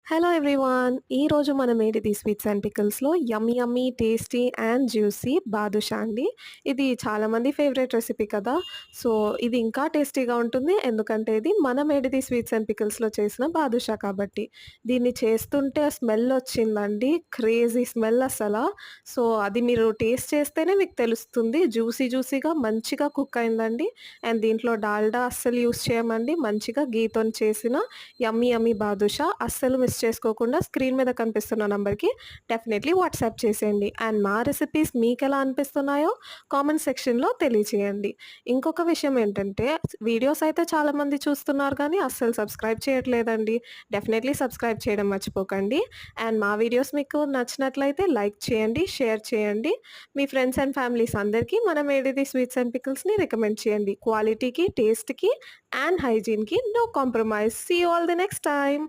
Hello everyone! ఈరోజు మనం ఏంటిది స్వీట్స్ అండ్ పికిల్స్‌లో yummy yummy, tasty and juicy badusha అండి. ఇది చాలామంది ఫేవరెట్ రెసిపీ కదా! సో, ఇది ఇంకా టేస్టీగా ఉంటుంది. ఎందుకంటే ఇది మనం ఏడిది స్వీట్స్ అండ్ పికిల్స్‌లో చేసిన బాదుషా కాబట్టి. దీన్ని చేస్తుంటే స్మెల్ వచ్చిందండి. క్రేజీ స్మెల్ అసల. సో, అది మీరు టేస్ట్ చేస్తేనే మీకు తెలుస్తుంది. జ్యూసీ జ్యూసీగా మంచిగా కుక్ అయిందండి. అండ్ దీంట్లో డాల్డా అస్సలు యూజ్ చేయమండి. మంచిగా ఘీతోని చేసిన యమ్మీ యమ్మీ బాదుషా అస్సలు మిస్ చేసుకోకుండా స్క్రీన్ మీద కనిపిస్తున్న నంబర్‌కి డెఫినైట్‌లీ వాట్సాప్ చేసేయండి. అండ్ మా రెసిపీస్ మీకెలా అనిపిస్తున్నాయో కామెంట్ సెక్షన్‌లో తెలియచేయండి. ఇంకొక విషయం ఏంటంటే వీడియోస్ అయితే చాలామంది చూస్తున్నారు కానీ అస్సలు సబ్స్క్రైబ్ చేయట్లేదండి. డెఫినైట్‌లీ సబ్స్క్రైబ్ చేయడం మర్చిపోకండి. అండ్ మా వీడియోస్ మీకు నచ్చినట్లయితే లైక్ చేయండి, షేర్ చేయండి. మీ ఫ్రెండ్స్ అండ్ ఫ్యామిలీస్ అందరికీ మనం ఏడిది స్వీట్స్ అండ్ పికిల్స్‌ని రికమెండ్ చేయండి. క్వాలిటీకి, టేస్ట్‌కి అండ్ హైజీన్‌కి no compromise. See you all the next time.